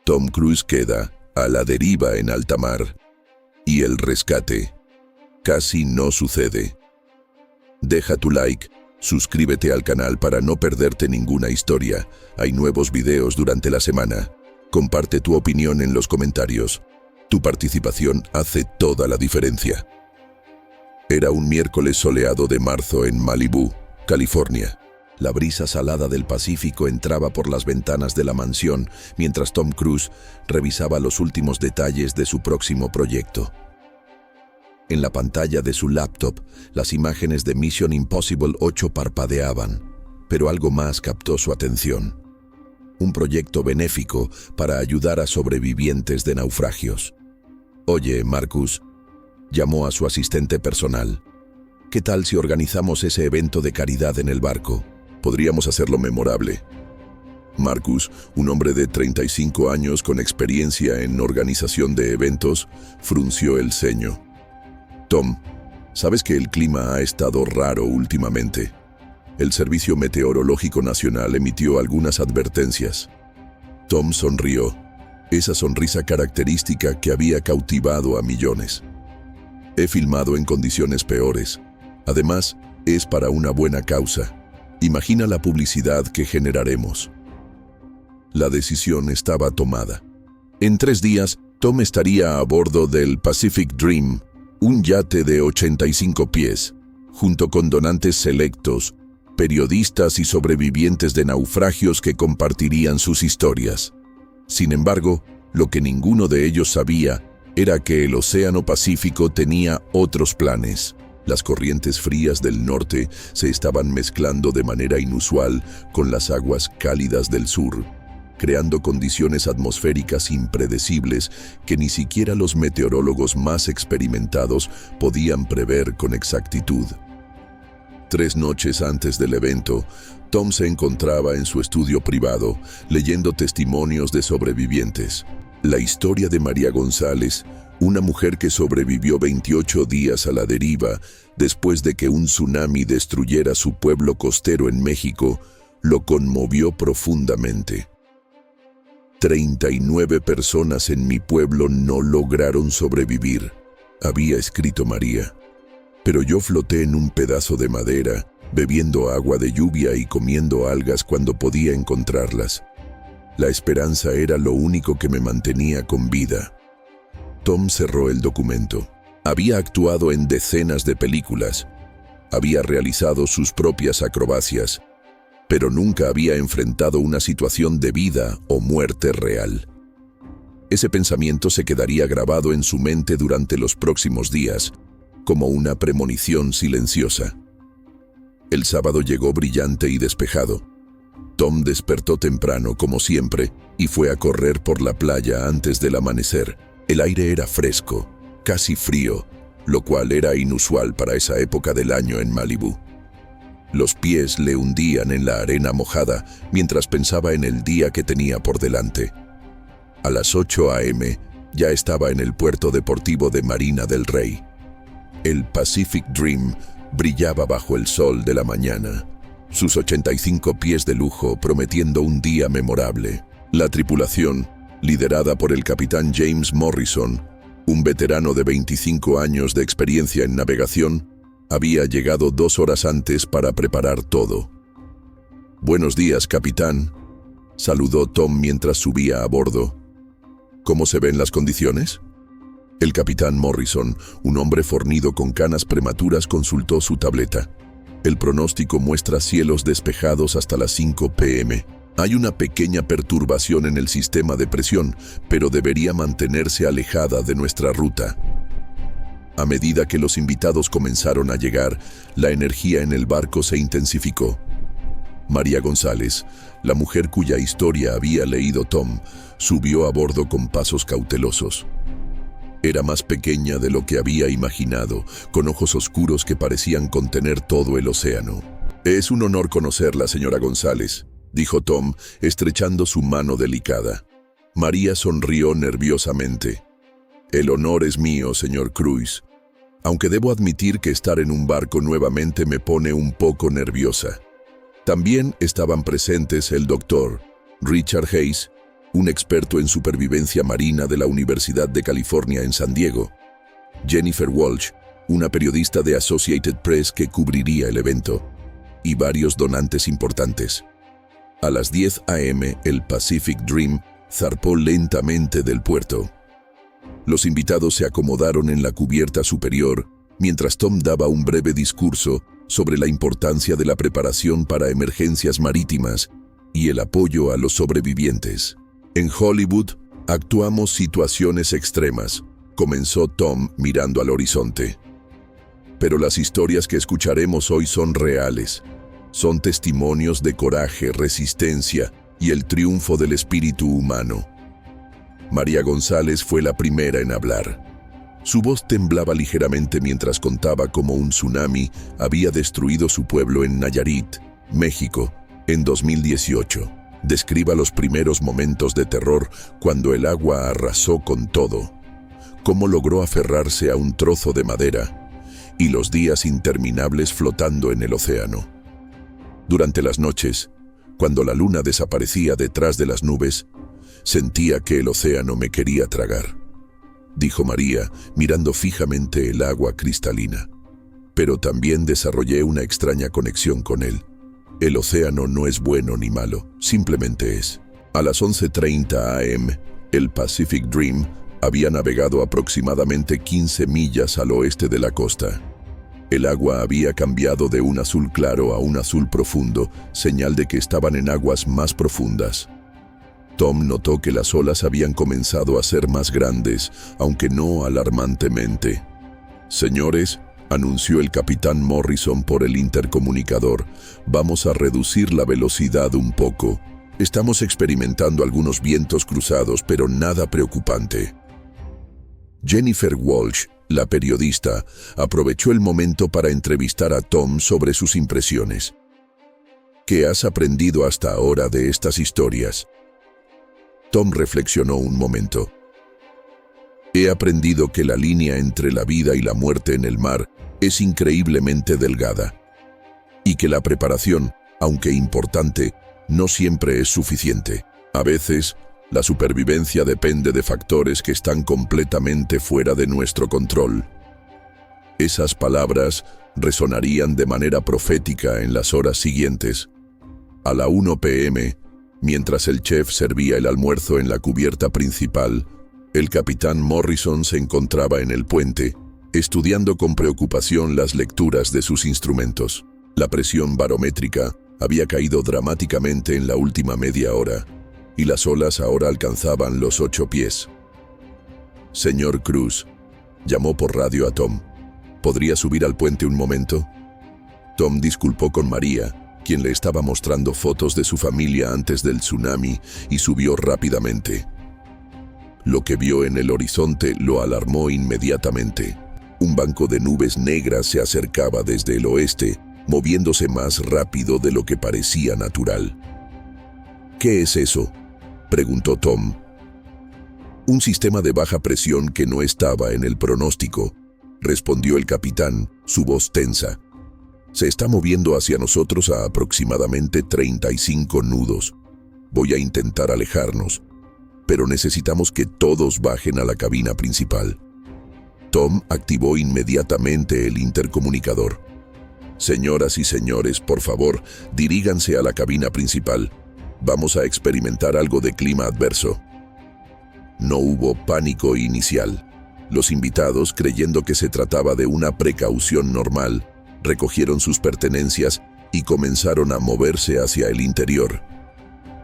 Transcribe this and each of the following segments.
Tom Cruise queda a la deriva en alta mar y el rescate casi no sucede. Deja tu like, suscríbete al canal para no perderte ninguna historia. Hay nuevos videos durante la semana. Comparte tu opinión en los comentarios. Tu participación hace toda la diferencia. Era un miércoles soleado de marzo en Malibú, California. La brisa salada del Pacífico entraba por las ventanas de la mansión mientras Tom Cruise revisaba los últimos detalles de su próximo proyecto. En la pantalla de su laptop, las imágenes de Mission Impossible 8 parpadeaban, pero algo más captó su atención. Un proyecto benéfico para ayudar a sobrevivientes de naufragios. «Oye, Marcus», llamó a su asistente personal, «¿qué tal si organizamos ese evento de caridad en el barco? Podríamos hacerlo memorable». Marcus, un hombre de 35 años con experiencia en organización de eventos, frunció el ceño. «Tom, sabes que el clima ha estado raro últimamente. El Servicio Meteorológico Nacional emitió algunas advertencias». Tom sonrió, esa sonrisa característica que había cautivado a millones. «He filmado en condiciones peores. Además, es para una buena causa. Imagina la publicidad que generaremos». La decisión estaba tomada. En 3 días, Tom estaría a bordo del Pacific Dream, un yate de 85 pies, junto con donantes selectos, periodistas y sobrevivientes de naufragios que compartirían sus historias. Sin embargo, lo que ninguno de ellos sabía era que el Océano Pacífico tenía otros planes. Las corrientes frías del norte se estaban mezclando de manera inusual con las aguas cálidas del sur, creando condiciones atmosféricas impredecibles que ni siquiera los meteorólogos más experimentados podían prever con exactitud. 3 noches antes del evento, Tom se encontraba en su estudio privado, leyendo testimonios de sobrevivientes. La historia de María González, una mujer que sobrevivió 28 días a la deriva después de que un tsunami destruyera su pueblo costero en México, lo conmovió profundamente. 39 personas en mi pueblo no lograron sobrevivir, había escrito María. Pero yo floté en un pedazo de madera, bebiendo agua de lluvia y comiendo algas cuando podía encontrarlas. La esperanza era lo único que me mantenía con vida. Tom cerró el documento. Había actuado en decenas de películas. Había realizado sus propias acrobacias, pero nunca había enfrentado una situación de vida o muerte real. Ese pensamiento se quedaría grabado en su mente durante los próximos días, como una premonición silenciosa. El sábado llegó brillante y despejado. Tom despertó temprano, como siempre, y fue a correr por la playa antes del amanecer. El aire era fresco, casi frío, lo cual era inusual para esa época del año en Malibú. Los pies le hundían en la arena mojada mientras pensaba en el día que tenía por delante. A las 8 a.m. ya estaba en el puerto deportivo de Marina del Rey. El Pacific Dream brillaba bajo el sol de la mañana, sus 85 pies de lujo prometiendo un día memorable. La tripulación, liderada por el capitán James Morrison, un veterano de 25 años de experiencia en navegación, había llegado 2 horas antes para preparar todo. «Buenos días, capitán», saludó Tom mientras subía a bordo. «¿Cómo se ven las condiciones?». El capitán Morrison, un hombre fornido con canas prematuras, consultó su tableta. «El pronóstico muestra cielos despejados hasta las 5 p.m. Hay una pequeña perturbación en el sistema de presión, pero debería mantenerse alejada de nuestra ruta». A medida que los invitados comenzaron a llegar, la energía en el barco se intensificó. María González, la mujer cuya historia había leído Tom, subió a bordo con pasos cautelosos. Era más pequeña de lo que había imaginado, con ojos oscuros que parecían contener todo el océano. «Es un honor conocerla, señora González», dijo Tom, estrechando su mano delicada. María sonrió nerviosamente. «El honor es mío, señor Cruise. Aunque debo admitir que estar en un barco nuevamente me pone un poco nerviosa». También estaban presentes el doctor Richard Hayes, un experto en supervivencia marina de la Universidad de California en San Diego, Jennifer Walsh, una periodista de Associated Press que cubriría el evento, y varios donantes importantes. A las 10 a.m., el Pacific Dream zarpó lentamente del puerto. Los invitados se acomodaron en la cubierta superior mientras Tom daba un breve discurso sobre la importancia de la preparación para emergencias marítimas y el apoyo a los sobrevivientes. En Hollywood, actuamos situaciones extremas, comenzó Tom mirando al horizonte. Pero las historias que escucharemos hoy son reales. Son testimonios de coraje, resistencia y el triunfo del espíritu humano. María González fue la primera en hablar. Su voz temblaba ligeramente mientras contaba cómo un tsunami había destruido su pueblo en Nayarit, México, en 2018. Describa los primeros momentos de terror cuando el agua arrasó con todo, cómo logró aferrarse a un trozo de madera y los días interminables flotando en el océano. Durante las noches, cuando la luna desaparecía detrás de las nubes, sentía que el océano me quería tragar, dijo María, mirando fijamente el agua cristalina. Pero también desarrollé una extraña conexión con él. El océano no es bueno ni malo, simplemente es. A las 11:30 a.m., el Pacific Dream había navegado aproximadamente 15 millas al oeste de la costa. El agua había cambiado de un azul claro a un azul profundo, señal de que estaban en aguas más profundas. Tom notó que las olas habían comenzado a ser más grandes, aunque no alarmantemente. «Señores», anunció el capitán Morrison por el intercomunicador, «vamos a reducir la velocidad un poco. Estamos experimentando algunos vientos cruzados, pero nada preocupante». Jennifer Walsh, la periodista, aprovechó el momento para entrevistar a Tom sobre sus impresiones. «¿Qué has aprendido hasta ahora de estas historias?». Tom reflexionó un momento. «He aprendido que la línea entre la vida y la muerte en el mar es increíblemente delgada, y que la preparación, aunque importante, no siempre es suficiente. A veces, la supervivencia depende de factores que están completamente fuera de nuestro control». Esas palabras resonarían de manera profética en las horas siguientes. A la 1 p.m., mientras el chef servía el almuerzo en la cubierta principal, el capitán Morrison se encontraba en el puente, estudiando con preocupación las lecturas de sus instrumentos. La presión barométrica había caído dramáticamente en la última media hora, y las olas ahora alcanzaban los 8 pies. «Señor Cruz», llamó por radio a Tom, «¿podría subir al puente un momento?». Tom disculpó con María, quien le estaba mostrando fotos de su familia antes del tsunami, y subió rápidamente. Lo que vio en el horizonte lo alarmó inmediatamente. Un banco de nubes negras se acercaba desde el oeste, moviéndose más rápido de lo que parecía natural. «¿Qué es eso?», preguntó Tom. «Un sistema de baja presión que no estaba en el pronóstico», respondió el capitán, su voz tensa. «Se está moviendo hacia nosotros a aproximadamente 35 nudos. Voy a intentar alejarnos, pero necesitamos que todos bajen a la cabina principal». Tom activó inmediatamente el intercomunicador. «Señoras y señores, por favor, diríganse a la cabina principal. Vamos a experimentar algo de clima adverso». No hubo pánico inicial. Los invitados, creyendo que se trataba de una precaución normal, recogieron sus pertenencias y comenzaron a moverse hacia el interior.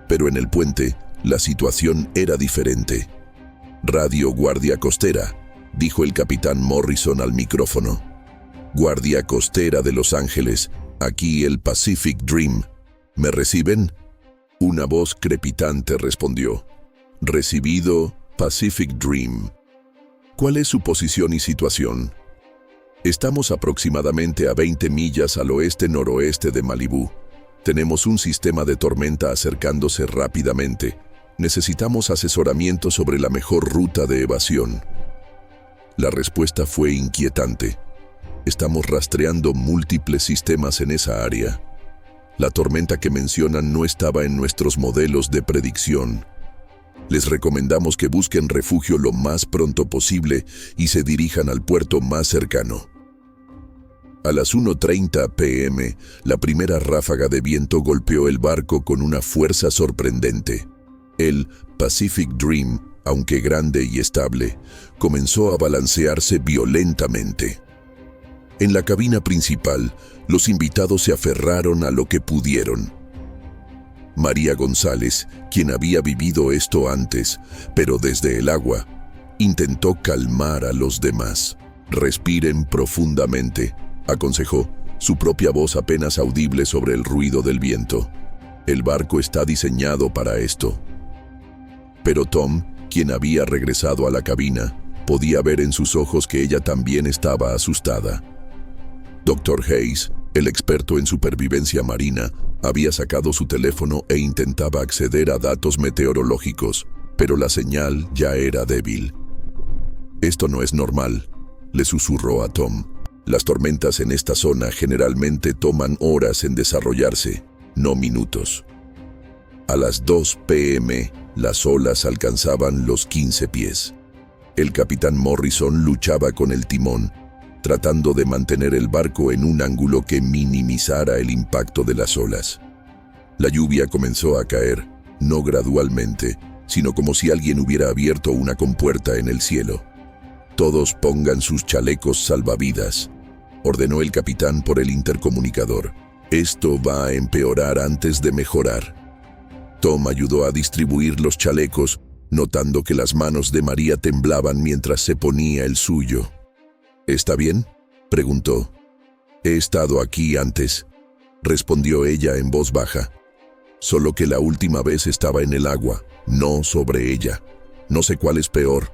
Pero en el puente, la situación era diferente. «Radio Guardia Costera», dijo el capitán Morrison al micrófono. «Guardia Costera de Los Ángeles, aquí el Pacific Dream. ¿Me reciben?». Una voz crepitante respondió. «Recibido, Pacific Dream». «¿Cuál es su posición y situación?». «Estamos aproximadamente a 20 millas al oeste-noroeste de Malibú. Tenemos un sistema de tormenta acercándose rápidamente. Necesitamos asesoramiento sobre la mejor ruta de evasión». La respuesta fue inquietante. «Estamos rastreando múltiples sistemas en esa área. La tormenta que mencionan no estaba en nuestros modelos de predicción». Les recomendamos que busquen refugio lo más pronto posible y se dirijan al puerto más cercano. A las 1:30 p.m., la primera ráfaga de viento golpeó el barco con una fuerza sorprendente. El Pacific Dream, aunque grande y estable, comenzó a balancearse violentamente. En la cabina principal, los invitados se aferraron a lo que pudieron. María González, quien había vivido esto antes, pero desde el agua, intentó calmar a los demás. «Respiren profundamente», aconsejó, su propia voz apenas audible sobre el ruido del viento. «El barco está diseñado para esto». Pero Tom, quien había regresado a la cabina, podía ver en sus ojos que ella también estaba asustada. Dr. Hayes, el experto en supervivencia marina, había sacado su teléfono e intentaba acceder a datos meteorológicos, pero la señal ya era débil. «Esto no es normal», le susurró a Tom. «Las tormentas en esta zona generalmente toman horas en desarrollarse, no minutos». A las 2 p.m., las olas alcanzaban los 15 pies. El capitán Morrison luchaba con el timón, tratando de mantener el barco en un ángulo que minimizara el impacto de las olas. La lluvia comenzó a caer, no gradualmente, sino como si alguien hubiera abierto una compuerta en el cielo. «Todos pongan sus chalecos salvavidas», ordenó el capitán por el intercomunicador. «Esto va a empeorar antes de mejorar». Tom ayudó a distribuir los chalecos, notando que las manos de María temblaban mientras se ponía el suyo. «¿Está bien?», preguntó. «He estado aquí antes», respondió ella en voz baja. «Solo que la última vez estaba en el agua, no sobre ella. No sé cuál es peor».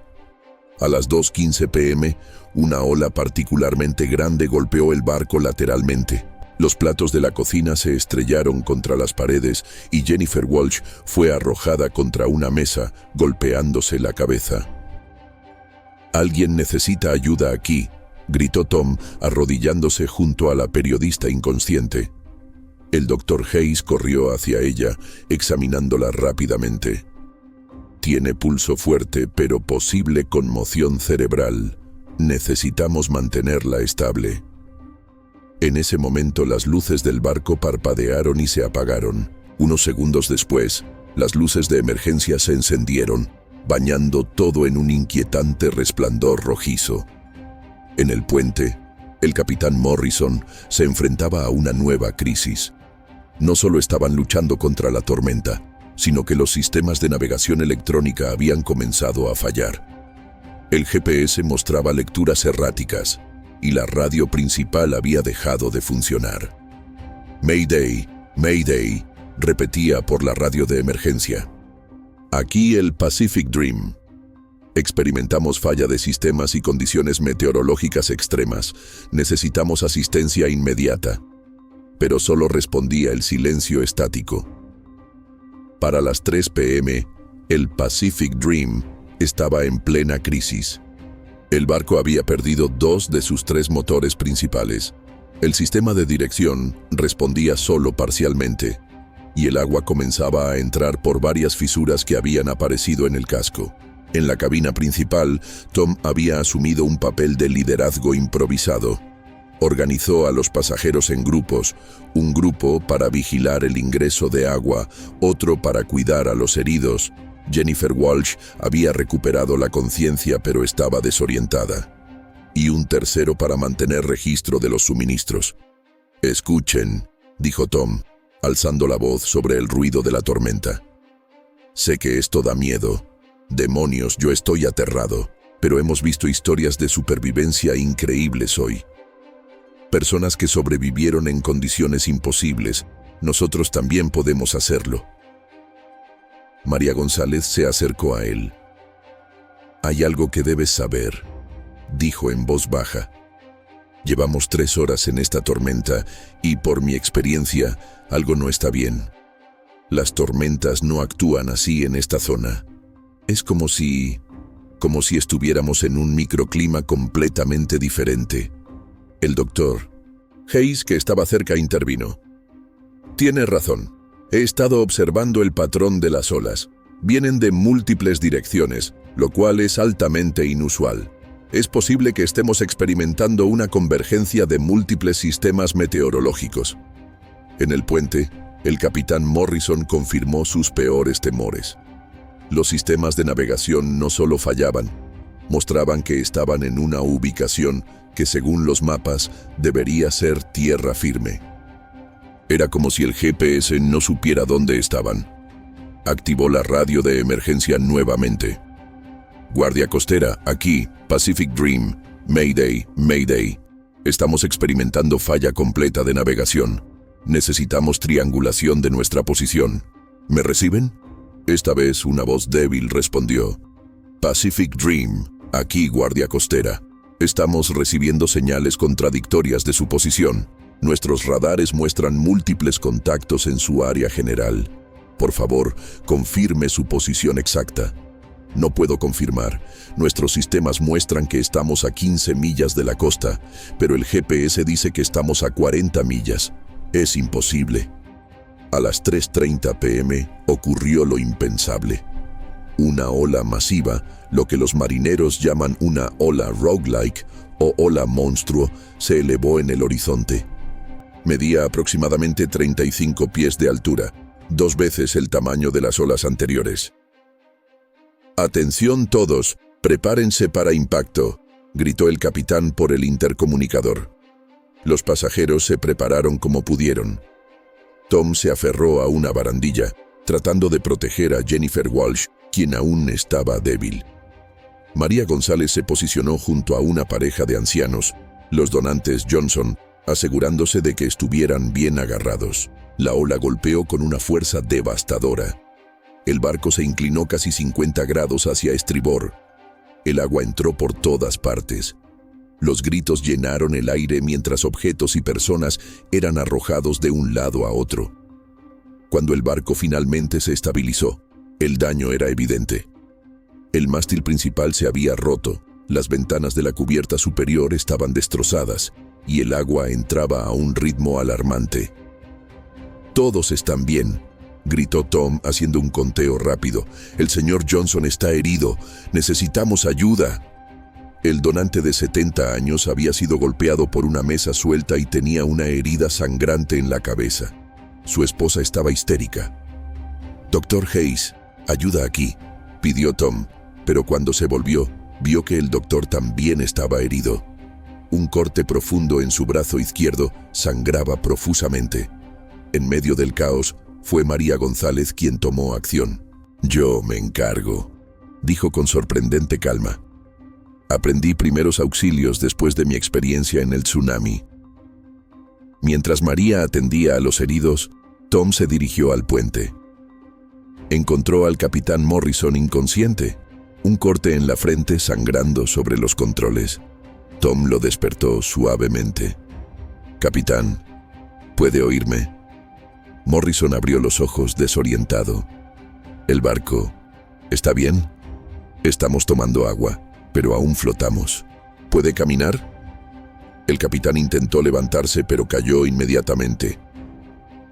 A las 2:15 p.m., una ola particularmente grande golpeó el barco lateralmente. Los platos de la cocina se estrellaron contra las paredes y Jennifer Walsh fue arrojada contra una mesa, golpeándose la cabeza. «Alguien necesita ayuda aquí», gritó Tom, arrodillándose junto a la periodista inconsciente. El Dr. Hayes corrió hacia ella, examinándola rápidamente. «Tiene pulso fuerte, pero posible conmoción cerebral. Necesitamos mantenerla estable». En ese momento las luces del barco parpadearon y se apagaron. Unos segundos después, las luces de emergencia se encendieron, bañando todo en un inquietante resplandor rojizo. En el puente, el capitán Morrison se enfrentaba a una nueva crisis. No solo estaban luchando contra la tormenta, sino que los sistemas de navegación electrónica habían comenzado a fallar. El GPS mostraba lecturas erráticas y la radio principal había dejado de funcionar. «Mayday, Mayday», repetía por la radio de emergencia. «Aquí el Pacific Dream. Experimentamos falla de sistemas y condiciones meteorológicas extremas. Necesitamos asistencia inmediata». Pero solo respondía el silencio estático. Para las 3 p.m., el Pacific Dream estaba en plena crisis. El barco había perdido 2 de sus 3 motores principales. El sistema de dirección respondía solo parcialmente, y el agua comenzaba a entrar por varias fisuras que habían aparecido en el casco. En la cabina principal, Tom había asumido un papel de liderazgo improvisado. Organizó a los pasajeros en grupos, un grupo para vigilar el ingreso de agua, otro para cuidar a los heridos. Jennifer Walsh había recuperado la conciencia pero estaba desorientada. Y un tercero para mantener registro de los suministros. «Escuchen», dijo Tom, alzando la voz sobre el ruido de la tormenta. «Sé que esto da miedo. Demonios, yo estoy aterrado, pero hemos visto historias de supervivencia increíbles hoy. Personas que sobrevivieron en condiciones imposibles. Nosotros también podemos hacerlo». María González se acercó a él. «Hay algo que debes saber», dijo en voz baja. «Llevamos 3 horas en esta tormenta y, por mi experiencia, algo no está bien. Las tormentas no actúan así en esta zona. Es como si estuviéramos en un microclima completamente diferente». El doctor Hayes, que estaba cerca, intervino. «Tiene razón. He estado observando el patrón de las olas. Vienen de múltiples direcciones, lo cual es altamente inusual. Es posible que estemos experimentando una convergencia de múltiples sistemas meteorológicos. En el puente, el capitán Morrison confirmó sus peores temores. Los sistemas de navegación no solo fallaban, mostraban que estaban en una ubicación que, según los mapas, debería ser tierra firme. Era como si el GPS no supiera dónde estaban. Activó la radio de emergencia nuevamente. Guardia costera, aquí, Pacific Dream, Mayday, Mayday. Estamos experimentando falla completa de navegación. Necesitamos triangulación de nuestra posición. ¿Me reciben? Esta vez una voz débil respondió. Pacific Dream, aquí guardia costera. Estamos recibiendo señales contradictorias de su posición. Nuestros radares muestran múltiples contactos en su área general. Por favor, confirme su posición exacta. No puedo confirmar. Nuestros sistemas muestran que estamos a 15 millas de la costa, pero el GPS dice que estamos a 40 millas. Es imposible. A las 3:30 p.m. ocurrió lo impensable. Una ola masiva, lo que los marineros llaman una ola roguelike o ola monstruo, se elevó en el horizonte. Medía aproximadamente 35 pies de altura, 2 veces el tamaño de las olas anteriores. «Atención todos, prepárense para impacto», gritó el capitán por el intercomunicador. Los pasajeros se prepararon como pudieron. Tom se aferró a una barandilla, tratando de proteger a Jennifer Walsh, quien aún estaba débil. María González se posicionó junto a una pareja de ancianos, los donantes Johnson, asegurándose de que estuvieran bien agarrados. La ola golpeó con una fuerza devastadora. El barco se inclinó casi 50 grados hacia estribor. El agua entró por todas partes. Los gritos llenaron el aire mientras objetos y personas eran arrojados de un lado a otro. Cuando el barco finalmente se estabilizó, el daño era evidente. El mástil principal se había roto, las ventanas de la cubierta superior estaban destrozadas y el agua entraba a un ritmo alarmante. «Todos están bien», gritó Tom haciendo un conteo rápido. «El señor Johnson está herido. Necesitamos ayuda». El donante de 70 años había sido golpeado por una mesa suelta y tenía una herida sangrante en la cabeza. Su esposa estaba histérica. «Dr. Hayes, ayuda aquí», pidió Tom, pero cuando se volvió, vio que el doctor también estaba herido. Un corte profundo en su brazo izquierdo sangraba profusamente. En medio del caos, fue María González quien tomó acción. «Yo me encargo», dijo con sorprendente calma. «Aprendí primeros auxilios después de mi experiencia en el tsunami». Mientras María atendía a los heridos, Tom se dirigió al puente. Encontró al capitán Morrison inconsciente, un corte en la frente sangrando sobre los controles. Tom lo despertó suavemente. «Capitán, ¿puede oírme?» Morrison abrió los ojos desorientado. «¿El barco está bien? Estamos tomando agua, pero aún flotamos. ¿Puede caminar?» El capitán intentó levantarse, pero cayó inmediatamente.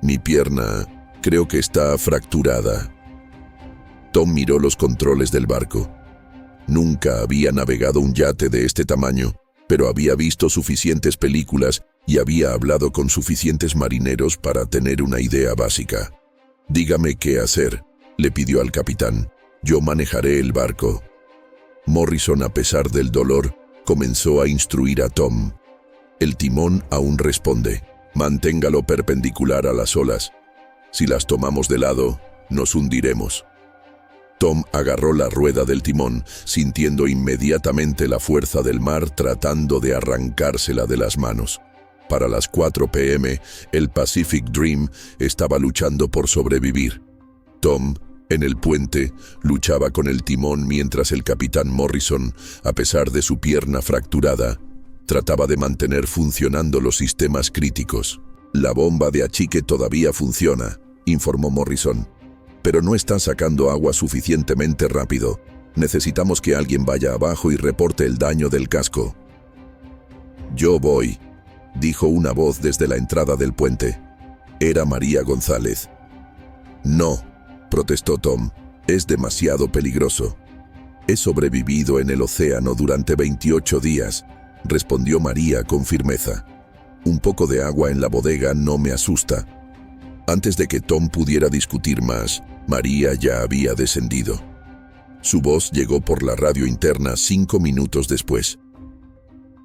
«Mi pierna creo que está fracturada». Tom miró los controles del barco. Nunca había navegado un yate de este tamaño, pero había visto suficientes películas y había hablado con suficientes marineros para tener una idea básica. «Dígame qué hacer», le pidió al capitán. «Yo manejaré el barco». Morrison, a pesar del dolor, comenzó a instruir a Tom. «El timón aún responde. Manténgalo perpendicular a las olas. Si las tomamos de lado, nos hundiremos». Tom agarró la rueda del timón, sintiendo inmediatamente la fuerza del mar tratando de arrancársela de las manos. Para las 4 p.m., el Pacific Dream estaba luchando por sobrevivir. Tom, en el puente, luchaba con el timón mientras el capitán Morrison, a pesar de su pierna fracturada, trataba de mantener funcionando los sistemas críticos. «La bomba de achique todavía funciona», informó Morrison. «Pero no está sacando agua suficientemente rápido. Necesitamos que alguien vaya abajo y reporte el daño del casco». «Yo voy», dijo una voz desde la entrada del puente. Era María González. «No», protestó Tom. Es demasiado peligroso. He sobrevivido en el océano durante 28 días, respondió María con firmeza. Un poco de agua en la bodega no me asusta. Antes de que Tom pudiera discutir más, María ya había descendido. Su voz llegó por la radio interna 5 minutos después.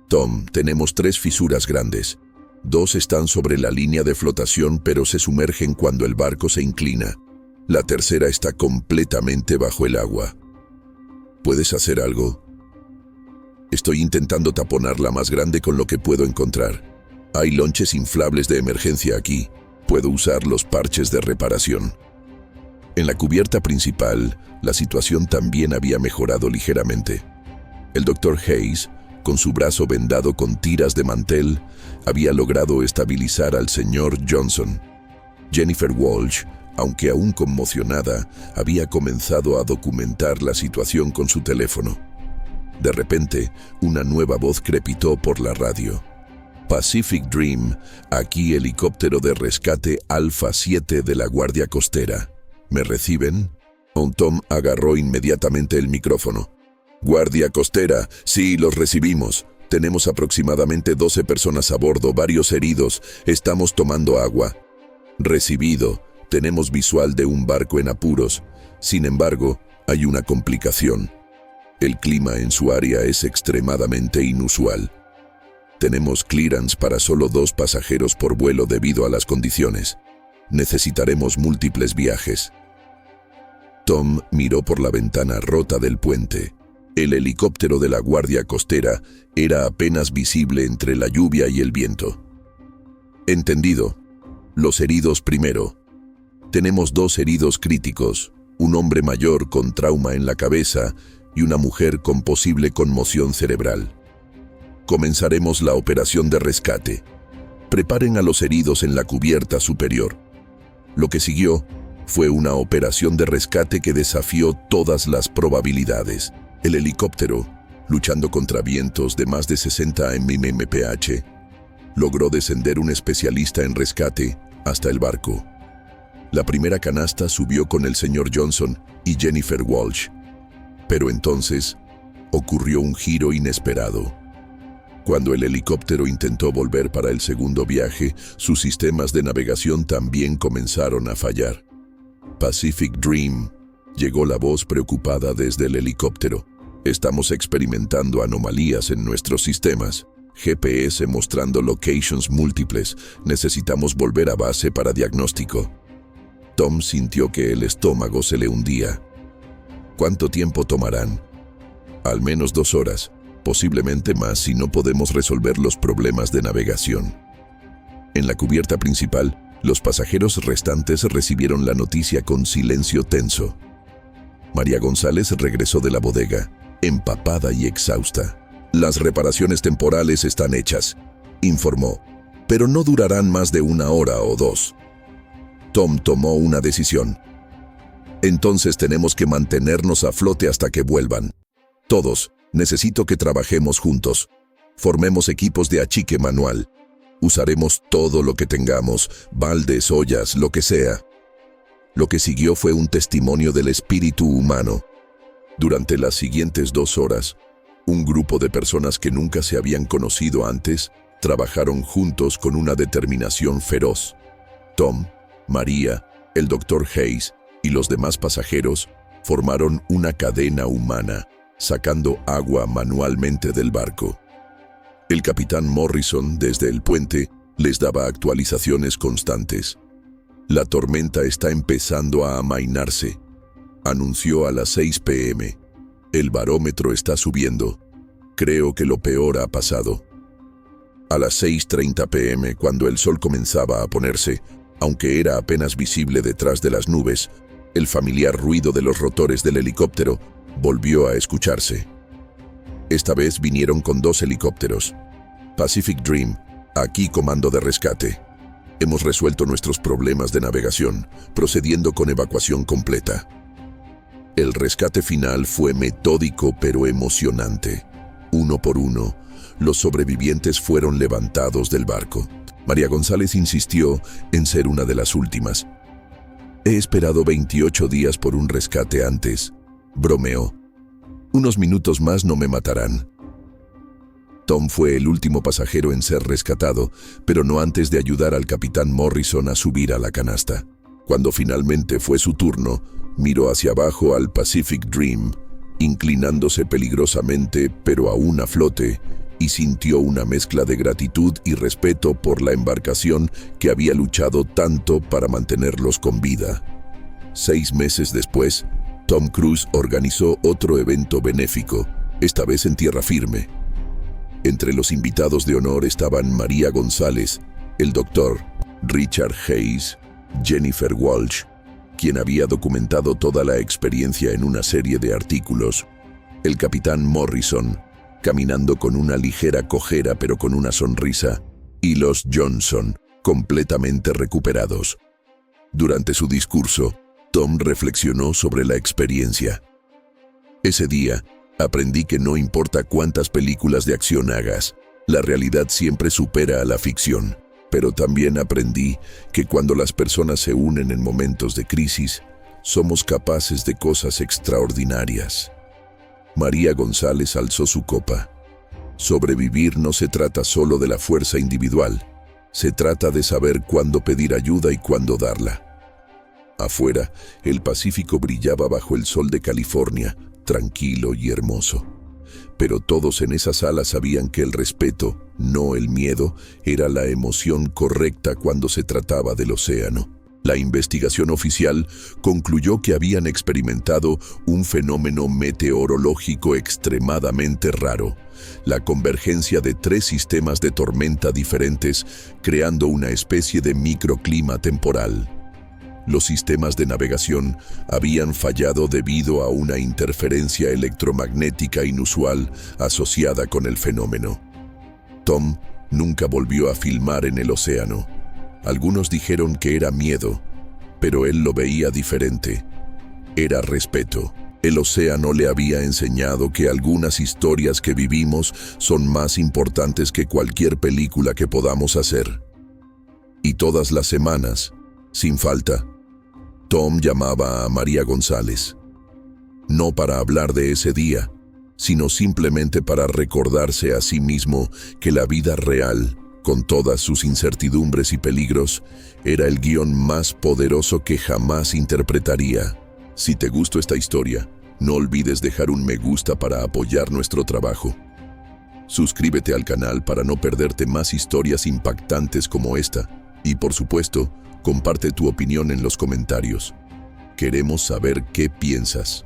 Tom, tenemos 3 fisuras grandes. 2 están sobre la línea de flotación pero se sumergen cuando el barco se inclina. La tercera está completamente bajo el agua. ¿Puedes hacer algo? Estoy intentando taponar la más grande con lo que puedo encontrar. Hay lonches inflables de emergencia aquí. Puedo usar los parches de reparación. En la cubierta principal, la situación también había mejorado ligeramente. El Dr. Hayes, con su brazo vendado con tiras de mantel, había logrado estabilizar al señor Johnson. Jennifer Walsh, aunque aún conmocionada, había comenzado a documentar la situación con su teléfono. De repente, una nueva voz crepitó por la radio. Pacific Dream, aquí helicóptero de rescate Alfa 7 de la Guardia Costera. ¿Me reciben? Tom agarró inmediatamente el micrófono. Guardia Costera, sí, los recibimos. Tenemos aproximadamente 12 personas a bordo, varios heridos. Estamos tomando agua. Recibido. Tenemos visual de un barco en apuros. Sin embargo, hay una complicación. El clima en su área es extremadamente inusual. Tenemos clearance para solo 2 pasajeros por vuelo debido a las condiciones. Necesitaremos múltiples viajes. Tom miró por la ventana rota del puente. El helicóptero de la Guardia Costera era apenas visible entre la lluvia y el viento. Entendido. Los heridos primero. Tenemos 2 heridos críticos, un hombre mayor con trauma en la cabeza y una mujer con posible conmoción cerebral. Comenzaremos la operación de rescate. Preparen a los heridos en la cubierta superior. Lo que siguió fue una operación de rescate que desafió todas las probabilidades. El helicóptero, luchando contra vientos de más de 60 mph, logró descender un especialista en rescate hasta el barco. La primera canasta subió con el señor Johnson y Jennifer Walsh. Pero entonces ocurrió un giro inesperado. Cuando el helicóptero intentó volver para el segundo viaje, sus sistemas de navegación también comenzaron a fallar. Pacific Dream, llegó la voz preocupada desde el helicóptero. Estamos experimentando anomalías en nuestros sistemas. GPS mostrando locations múltiples. Necesitamos volver a base para diagnóstico. Tom sintió que el estómago se le hundía. ¿Cuánto tiempo tomarán? Al menos 2 horas. Posiblemente más si no podemos resolver los problemas de navegación. En la cubierta principal, los pasajeros restantes recibieron la noticia con silencio tenso. María González regresó de la bodega, empapada y exhausta. Las reparaciones temporales están hechas, informó, pero no durarán más de 1 hora o 2. Tom tomó una decisión. Entonces tenemos que mantenernos a flote hasta que vuelvan. Todos. Necesito que trabajemos juntos. Formemos equipos de achique manual. Usaremos todo lo que tengamos, baldes, ollas, lo que sea. Lo que siguió fue un testimonio del espíritu humano. Durante las siguientes 2 horas, un grupo de personas que nunca se habían conocido antes trabajaron juntos con una determinación feroz. Tom, María, el Dr. Hayes y los demás pasajeros formaron una cadena humana, sacando agua manualmente del barco. El capitán Morrison, desde el puente, les daba actualizaciones constantes. La tormenta está empezando a amainarse, anunció a las 6 p.m. El barómetro está subiendo. Creo que lo peor ha pasado. A las 6:30 p.m., cuando el sol comenzaba a ponerse, aunque era apenas visible detrás de las nubes, el familiar ruido de los rotores del helicóptero volvió a escucharse. Esta vez vinieron con 2 helicópteros. Pacific Dream, aquí comando de rescate. Hemos resuelto nuestros problemas de navegación, procediendo con evacuación completa. El rescate final fue metódico pero emocionante. Uno por uno, los sobrevivientes fueron levantados del barco. María González insistió en ser una de las últimas. He esperado 28 días por un rescate antes, bromeó. Unos minutos más no me matarán. Tom fue el último pasajero en ser rescatado, pero no antes de ayudar al capitán Morrison a subir a la canasta. Cuando finalmente fue su turno, miró hacia abajo al Pacific Dream, inclinándose peligrosamente pero aún a flote, y sintió una mezcla de gratitud y respeto por la embarcación que había luchado tanto para mantenerlos con vida. 6 meses después, Tom Cruise organizó otro evento benéfico, esta vez en tierra firme. Entre los invitados de honor estaban María González, el doctor, Richard Hayes, Jennifer Walsh, quien había documentado toda la experiencia en una serie de artículos, el capitán Morrison, caminando con una ligera cojera pero con una sonrisa, y los Johnson, completamente recuperados. Durante su discurso, Tom reflexionó sobre la experiencia. Ese día, aprendí que no importa cuántas películas de acción hagas, la realidad siempre supera a la ficción. Pero también aprendí que cuando las personas se unen en momentos de crisis, somos capaces de cosas extraordinarias. María González alzó su copa. Sobrevivir no se trata solo de la fuerza individual, se trata de saber cuándo pedir ayuda y cuándo darla. Afuera, el Pacífico brillaba bajo el sol de California, tranquilo y hermoso. Pero todos en esa sala sabían que el respeto, no el miedo, era la emoción correcta cuando se trataba del océano. La investigación oficial concluyó que habían experimentado un fenómeno meteorológico extremadamente raro, la convergencia de 3 sistemas de tormenta diferentes, creando una especie de microclima temporal. Los sistemas de navegación habían fallado debido a una interferencia electromagnética inusual asociada con el fenómeno. Tom nunca volvió a filmar en el océano. Algunos dijeron que era miedo, pero él lo veía diferente. Era respeto. El océano le había enseñado que algunas historias que vivimos son más importantes que cualquier película que podamos hacer. Y todas las semanas, sin falta, Tom llamaba a María González. No para hablar de ese día, sino simplemente para recordarse a sí mismo que la vida real, con todas sus incertidumbres y peligros, era el guión más poderoso que jamás interpretaría. Si te gustó esta historia, no olvides dejar un me gusta para apoyar nuestro trabajo. Suscríbete al canal para no perderte más historias impactantes como esta. Y por supuesto, comparte tu opinión en los comentarios. Queremos saber qué piensas.